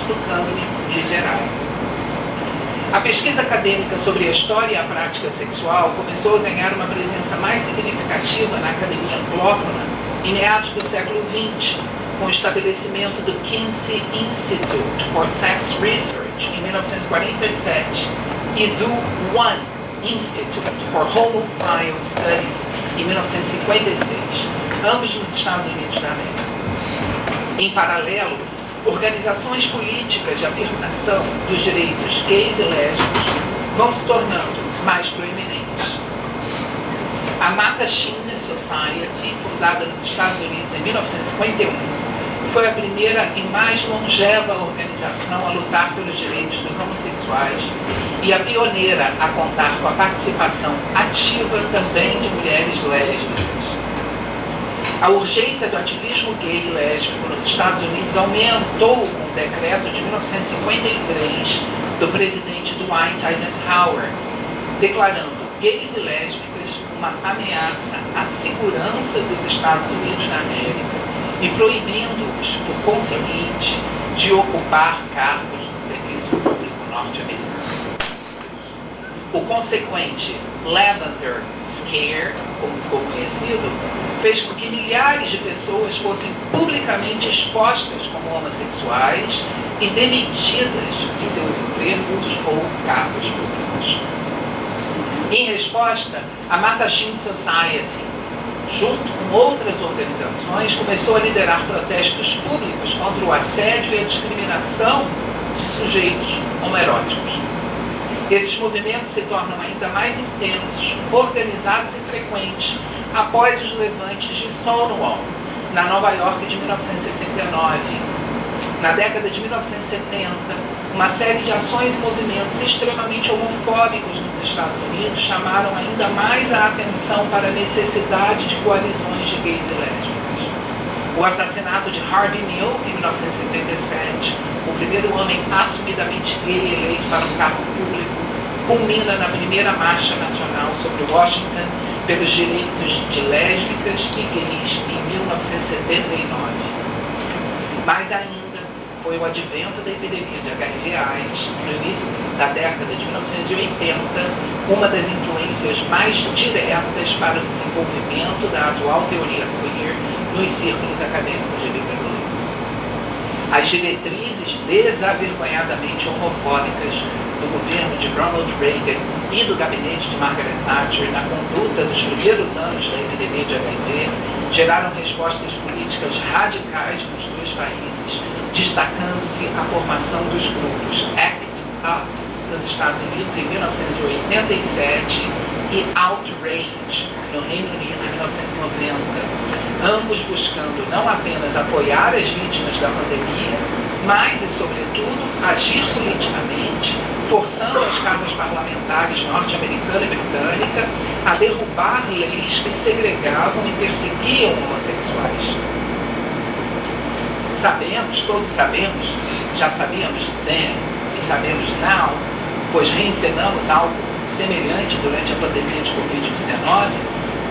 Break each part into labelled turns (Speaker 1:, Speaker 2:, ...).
Speaker 1: do cânone literário. A pesquisa acadêmica sobre a história e a prática sexual começou a ganhar uma presença mais significativa na academia anglófona em meados do século XX, com o estabelecimento do Kinsey Institute for Sex Research em 1947 e do One Institute for Homophile Studies em 1956, ambos nos Estados Unidos da América. Em paralelo, organizações políticas de afirmação dos direitos gays e lésbicos vão se tornando mais proeminentes. A Mattachine Society, fundada nos Estados Unidos em 1951, foi a primeira e mais longeva organização a lutar pelos direitos dos homossexuais e a pioneira a contar com a participação ativa também de mulheres lésbicas. A urgência do ativismo gay e lésbico nos Estados Unidos aumentou com o decreto de 1953 do presidente Dwight Eisenhower, declarando gays e lésbicas uma ameaça à segurança dos Estados Unidos da América e proibindo-os, por conseguinte, de ocupar cargos no serviço público norte-americano. O consequente Lavender Scare, como ficou conhecido, fez com que milhares de pessoas fossem publicamente expostas como homossexuais e demitidas de seus empregos ou cargos públicos. Em resposta, a Mattachine Society, junto com outras organizações, começou a liderar protestos públicos contra o assédio e a discriminação de sujeitos homoeróticos. Esses movimentos se tornam ainda mais intensos, organizados e frequentes após os levantes de Stonewall, na Nova York de 1969. Na década de 1970, uma série de ações e movimentos extremamente homofóbicos nos Estados Unidos chamaram ainda mais a atenção para a necessidade de coalizões de gays e lésbicas. O assassinato de Harvey Milk, em 1977, o primeiro homem assumidamente gay eleito para um cargo público, culmina na primeira marcha nacional sobre Washington pelos direitos de lésbicas e gays em 1979. Mais ainda, foi o advento da epidemia de HIV/AIDS, no início da década de 1980, uma das influências mais diretas para o desenvolvimento da atual teoria queer nos círculos acadêmicos de liberalismo. As diretrizes desavergonhadamente homofóbicas do governo de Ronald Reagan e do gabinete de Margaret Thatcher na conduta dos primeiros anos da epidemia de HIV geraram respostas políticas radicais nos dois países, destacando-se a formação dos grupos ACT UP nos Estados Unidos em 1987 e Outrage no Reino Unido em 1990, ambos buscando não apenas apoiar as vítimas da pandemia, mas e sobretudo agir politicamente, forçando as casas parlamentares norte-americana e britânica a derrubar leis que segregavam e perseguiam homossexuais. Todos sabemos, já sabíamos then e sabemos now, pois reencenamos algo semelhante durante a pandemia de Covid-19,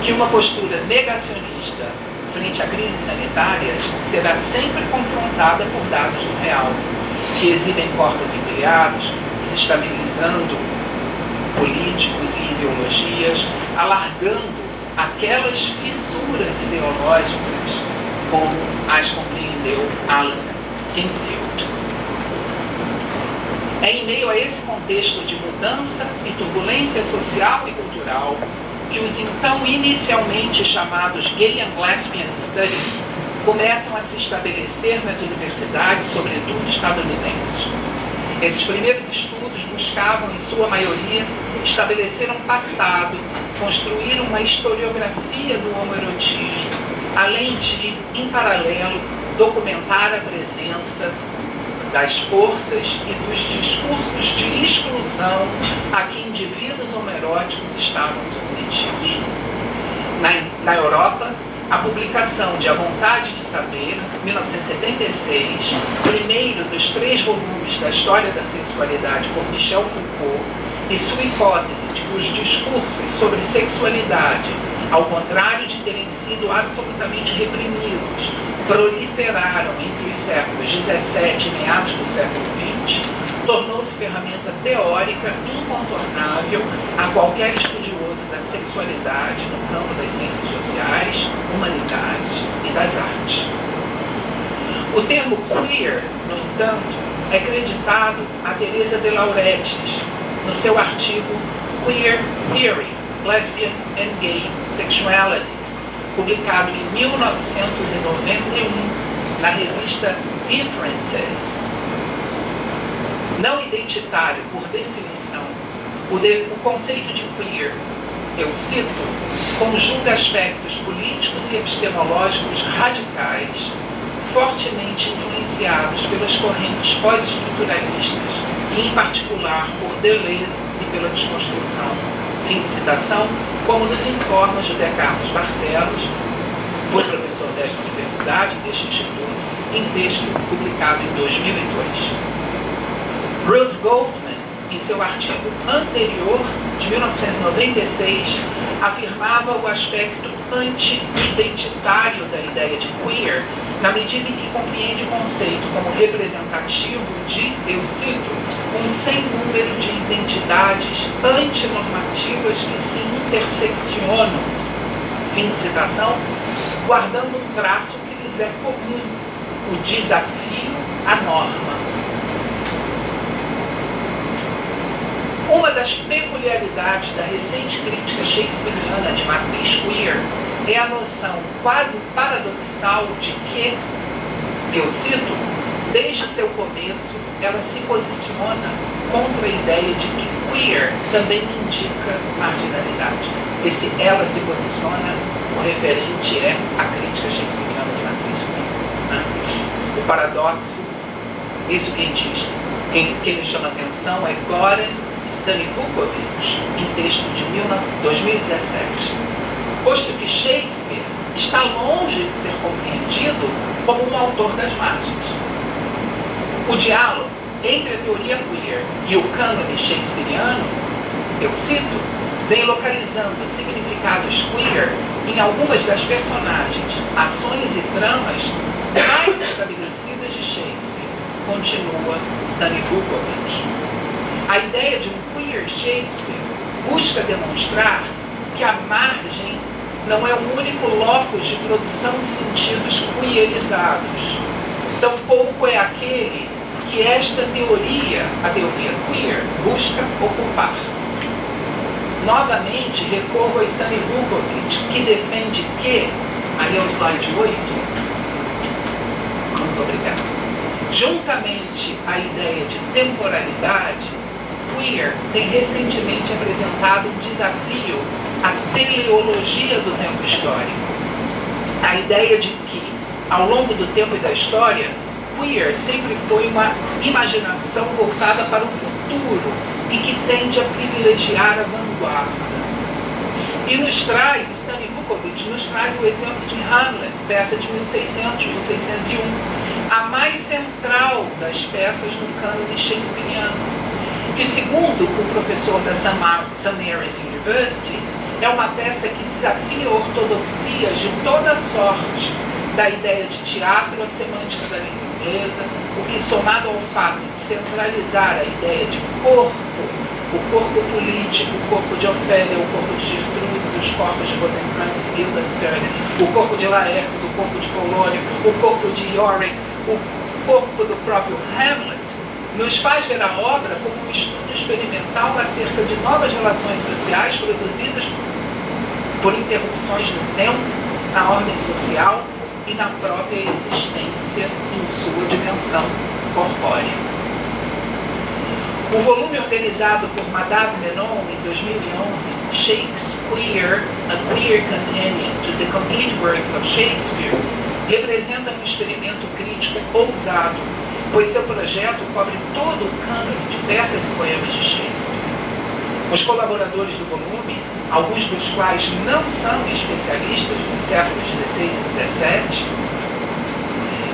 Speaker 1: que uma postura negacionista frente a crises sanitárias será sempre confrontada por dados do real, que exibem corpos empilhados, desestabilizando políticos e ideologias, alargando aquelas fissuras ideológicas como as compreendeu Alan Sinfield. É em meio a esse contexto de mudança e turbulência social e cultural que os então inicialmente chamados Gay and Lesbian Studies começam a se estabelecer nas universidades, sobretudo estadunidenses. Esses primeiros estudos buscavam, em sua maioria, estabelecer um passado, construir uma historiografia do homoerotismo, além de, em paralelo, documentar a presença das forças e dos discursos de exclusão a que indivíduos homoeróticos estavam submetidos. Na Europa, a publicação de A Vontade de Saber, 1976, primeiro dos 3 volumes da História da Sexualidade por Michel Foucault, e sua hipótese de que os discursos sobre sexualidade, ao contrário de terem sido absolutamente reprimidos, proliferaram entre os séculos XVII e meados do século XX, tornou-se ferramenta teórica incontornável a qualquer estudioso da sexualidade no campo das ciências sociais, humanidades e das artes. O termo queer, no entanto, é creditado a Teresa de Lauretis no seu artigo Queer Theory, Lesbian and Gay Sexualities, publicado em 1991 na revista Differences. Não identitário, por definição, o conceito de queer, eu cito, conjuga aspectos políticos e epistemológicos radicais, fortemente influenciados pelas correntes pós-estruturalistas e, em particular, por Deleuze e pela desconstrução. Fim de citação, como nos informa José Carlos Barcelos, foi professor desta universidade e deste instituto, em texto publicado em 2002. Ruth Goldman, em seu artigo anterior, de 1996, afirmava o aspecto anti-identitário da ideia de queer, na medida em que compreende o conceito como representativo de, eu cito, um sem número de identidades antinormativas que se interseccionam, fim de citação, guardando um traço que lhes é comum, o desafio à norma. Uma das peculiaridades da recente crítica shakespeariana de matriz queer é a noção quase paradoxal de que, eu cito, desde seu começo ela se posiciona contra a ideia de que queer também indica marginalidade. Esse ela se posiciona, o referente é a crítica shakespeariana de matriz queer. Né? O paradoxo, isso quem diz, quem lhe chama atenção é Goran Stanivukovic, em texto de 2017. Posto que Shakespeare está longe de ser compreendido como um autor das margens. O diálogo entre a teoria queer e o cânone shakespeariano, eu cito, vem localizando significados queer em algumas das personagens, ações e tramas mais estabelecidas de Shakespeare, continua Stanivukovic. A ideia de um queer Shakespeare busca demonstrar que a margem não é o único locus de produção de sentidos queerizados. Tampouco é aquele que esta teoria, a teoria queer, busca ocupar. Novamente, recorro a Stanivukovic, que defende que, aí é o slide 8, muito obrigado, juntamente à ideia de temporalidade, queer tem recentemente apresentado um desafio à teleologia do tempo histórico. A ideia de que, ao longo do tempo e da história, queer sempre foi uma imaginação voltada para o futuro e que tende a privilegiar a vanguarda. E nos traz, Stanivukovic nos traz o exemplo de Hamlet, peça de 1600, 1601, a mais central das peças do cânone shakespeariano, que, segundo o professor da St. Mary's University, é uma peça que desafia ortodoxias de toda sorte, da ideia de teatro à semântica da língua inglesa, o que, somado ao fato de centralizar a ideia de corpo, o corpo político, o corpo de Ofélia, o corpo de Gertrudes, os corpos de Rosencrantz e Guildenstern, o corpo de Laertes, o corpo de Polônio, o corpo de Yorick, o corpo do próprio Hamlet, nos faz ver a obra como um estudo experimental acerca de novas relações sociais produzidas por interrupções no tempo, na ordem social e na própria existência em sua dimensão corpórea. O volume organizado por Madhav Menon em 2011, Shakespeare, A Queer Companion to the Complete Works of Shakespeare, representa um experimento crítico ousado, pois seu projeto cobre todo o cânone de peças e poemas de Shakespeare. Os colaboradores do volume, alguns dos quais não são especialistas dos séculos XVI e XVII,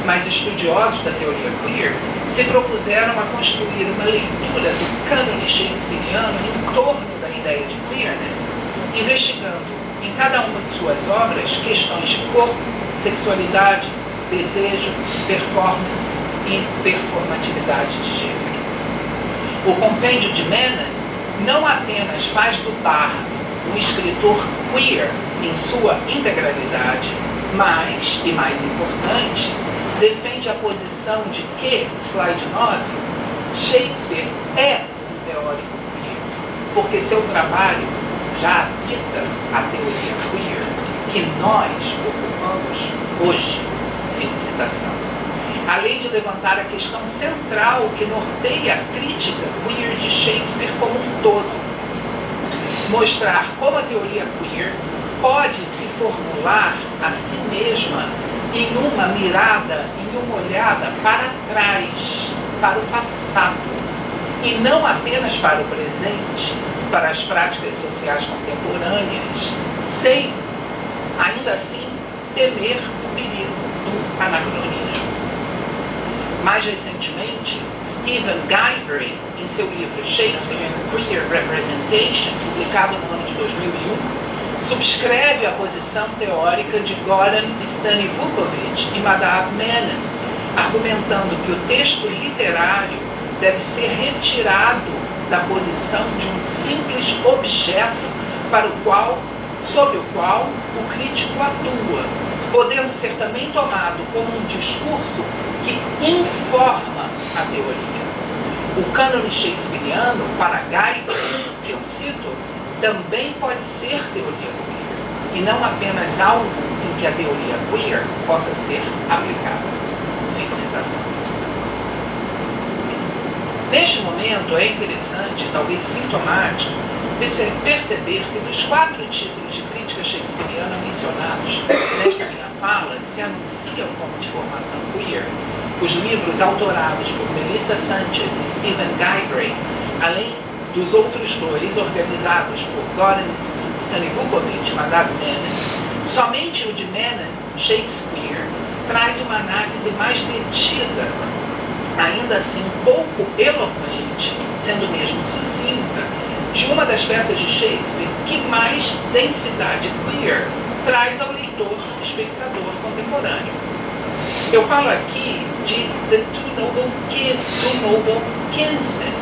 Speaker 1: mas estudiosos da teoria queer, se propuseram a construir uma leitura do cânone shakespeariano em torno da ideia de queerness, investigando em cada uma de suas obras questões de corpo, sexualidade, desejo, performance e performatividade de gênero. O compêndio de Menon não apenas faz do Bardo um escritor queer em sua integralidade, mas, e mais importante, defende a posição de que, slide 9, Shakespeare é um teórico queer, porque seu trabalho já dita a teoria queer que nós ocupamos hoje. Fim de citação. Além de levantar a questão central que norteia a crítica queer de Shakespeare como um todo, mostrar como a teoria queer pode se formular a si mesma em uma mirada, em uma olhada para trás, para o passado, e não apenas para o presente, para as práticas sociais contemporâneas, sem, ainda assim, temer o perigo do anacronismo. Mais recentemente, Stephen Guidry, em seu livro Shakespeare and Queer Representation, publicado no ano de 2001, subscreve a posição teórica de Goran Stanivukovic e Madhav Menon, argumentando que o texto literário deve ser retirado da posição de um simples objeto sobre o qual o crítico atua, podendo ser também tomado como um discurso que informa a teoria. O cânone shakespeariano, para Guidry, que eu cito, também pode ser teoria queer, e não apenas algo em que a teoria queer possa ser aplicada. Fim de citação. Neste momento é interessante, talvez sintomático, perceber que dos 4 títulos de crítica shakespeariana mencionados nesta minha fala, que se anunciam como de formação queer, os livros autorados por Melissa Sanchez e Stephen Guidry, além dos outros 2 organizados por Goran Stanivukovic e Madhav Menon, somente o de Menon, Shakespeare, traz uma análise mais detida, ainda assim pouco eloquente, sendo mesmo sucinta, de uma das peças de Shakespeare que mais densidade queer traz ao leitor, espectador contemporâneo. Eu falo aqui de The Two Noble Kinsmen,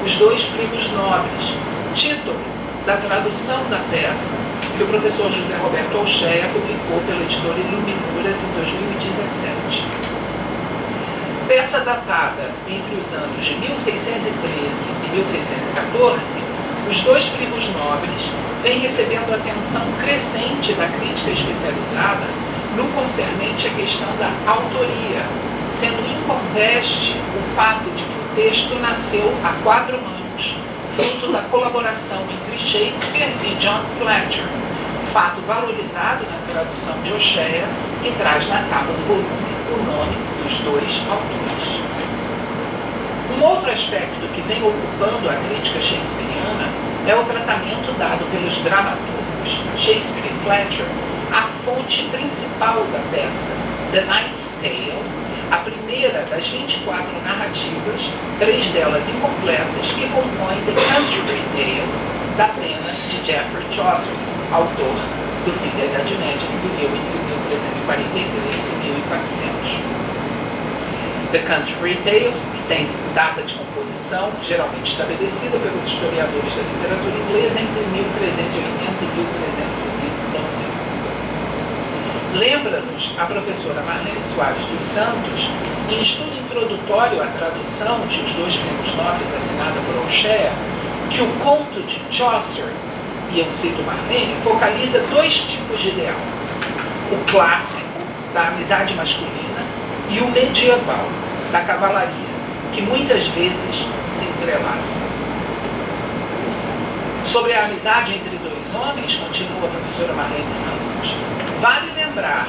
Speaker 1: Os Dois Primos Nobres, título da tradução da peça que o professor José Roberto Alcheia publicou pela editora Iluminuras em 2017. Peça datada entre os anos de 1613 e 1614, Os Dois Primos Nobres vem recebendo atenção crescente da crítica especializada no concernente à questão da autoria, sendo inconteste o fato de que o texto nasceu a 4 mãos, fruto da colaboração entre Shakespeare e John Fletcher, fato valorizado na tradução de Alcheia, que traz na capa do volume o nome dos 2 autores. Um outro aspecto que vem ocupando a crítica shakespeariana é o tratamento dado pelos dramaturgos Shakespeare e Fletcher à fonte principal da peça, The Knight's Tale, a primeira das 24 narrativas, 3 delas incompletas, que compõem The Canterbury Tales, da pena de Geoffrey Chaucer, autor do fim da Idade Média, que viveu entre 1343 e 1400. The Canterbury Tales, que tem data de composição geralmente estabelecida pelos historiadores da literatura inglesa entre 1380 e 1390. Lembra-nos a professora Marlene Soares dos Santos, em estudo introdutório à tradução de Os Dois Primos Nobres, assinada por Alcheia, que o conto de Chaucer, e eu cito Marlene, focaliza 2 tipos de ideal: o clássico, da amizade masculina, e o medieval, da cavalaria, que muitas vezes se entrelaçam. Sobre a amizade entre 2 homens, continua a professora Marlene Santos, vale lembrar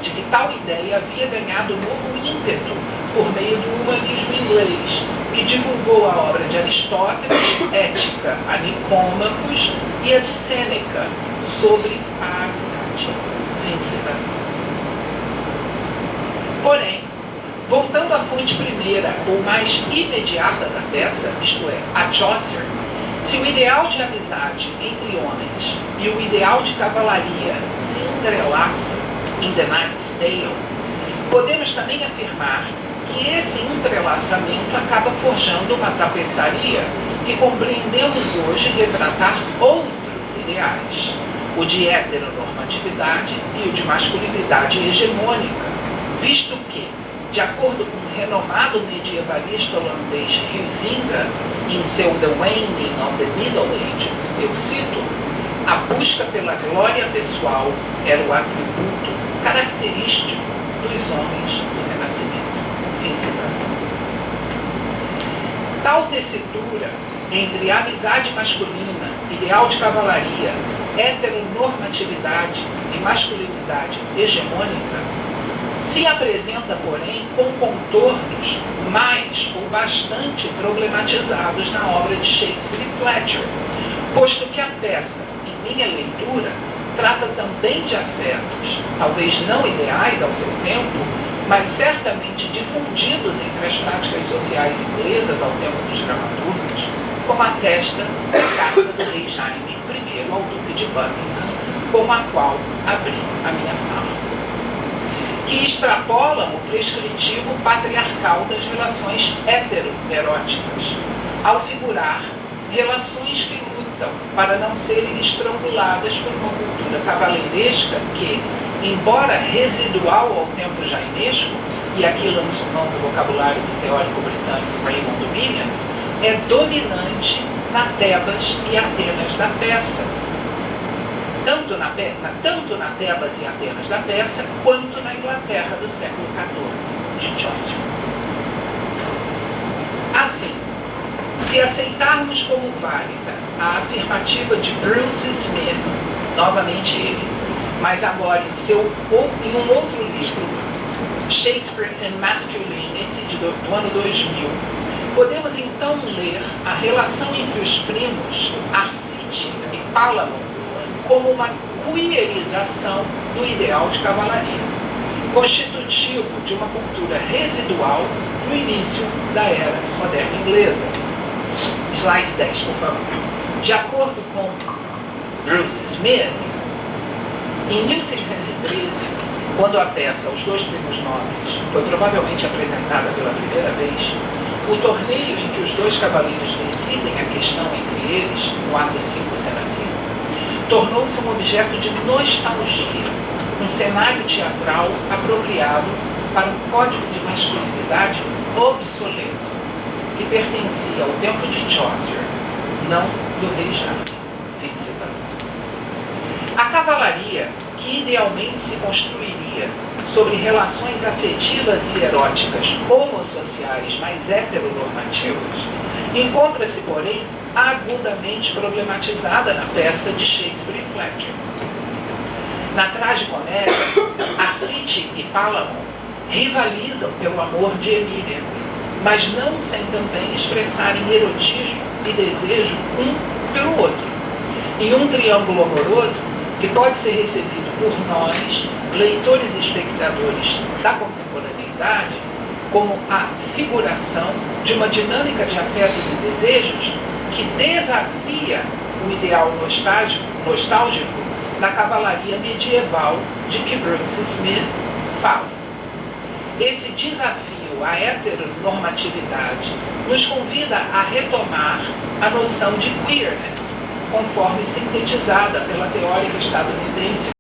Speaker 1: de que tal ideia havia ganhado novo ímpeto por meio do humanismo inglês, que divulgou a obra de Aristóteles, Ética, a Nicômacos, e a de Sêneca, sobre a amizade. Fim de citação. Porém, voltando à fonte primeira ou mais imediata da peça, isto é, a Chaucer, se o ideal de amizade entre homens e o ideal de cavalaria se entrelaçam em The Knight's Tale, Podemos também afirmar que esse entrelaçamento acaba forjando uma tapeçaria que compreendemos hoje retratar outros ideais, o de heteronormatividade e o de masculinidade hegemônica, visto que, de acordo com o renomado medievalista holandês Huizinga, em seu The Waning of the Middle Ages, eu cito, a busca pela glória pessoal era o atributo característico dos homens do Renascimento. Fim de citação. Tal tessitura entre amizade masculina, ideal de cavalaria, heteronormatividade e masculinidade hegemônica se apresenta, porém, com contornos mais ou bastante problematizados na obra de Shakespeare e Fletcher, posto que a peça, em minha leitura, trata também de afetos, talvez não ideais ao seu tempo, mas certamente difundidos entre as práticas sociais inglesas ao tempo dos dramaturgos, como atesta a carta do rei Jaime I ao Duque de Buckingham, com a qual abri a minha fala, que extrapolam o prescritivo patriarcal das relações heteroeróticas, ao figurar relações que lutam para não serem estranguladas por uma cultura cavaleiresca que, embora residual ao tempo jainesco, e aqui lanço mão do vocabulário do teórico britânico Raymond Williams, é dominante na Tebas e Atenas da peça, tanto na Tebas e Atenas da peça, quanto na Inglaterra do século XIV, de Chaucer. Assim, se aceitarmos como válida a afirmativa de Bruce Smith, novamente ele, mas agora em um outro livro, Shakespeare and Masculinity, do ano 2000, podemos então ler a relação entre os primos Arcite e Palamon como uma queerização do ideal de cavalaria, constitutivo de uma cultura residual no início da era moderna inglesa. Slide 10, por favor. De acordo com Bruce Smith, em 1613, quando a peça Os Dois Primos Nobres foi provavelmente apresentada pela primeira vez, o torneio em que os dois cavaleiros decidem a questão entre eles, no ato 5, cena 5, tornou-se um objeto de nostalgia, um cenário teatral apropriado para um código de masculinidade obsoleto, que pertencia ao tempo de Chaucer, não do rei Jaime. Fim de citação. A cavalaria, que idealmente se construiria sobre relações afetivas e eróticas homossociais mais heteronormativas, encontra-se, porém, agudamente problematizada na peça de Shakespeare e Fletcher. Na tragicomédia, Arcite e Palamon rivalizam pelo amor de Emília, mas não sem também expressarem erotismo e desejo um pelo outro, em um triângulo amoroso que pode ser recebido por nós, leitores e espectadores da contemporaneidade, como a figuração de uma dinâmica de afetos e desejos que desafia o ideal nostálgico da cavalaria medieval de que Bruce Smith fala. Esse desafio à heteronormatividade nos convida a retomar a noção de queerness, conforme sintetizada pela teórica estadunidense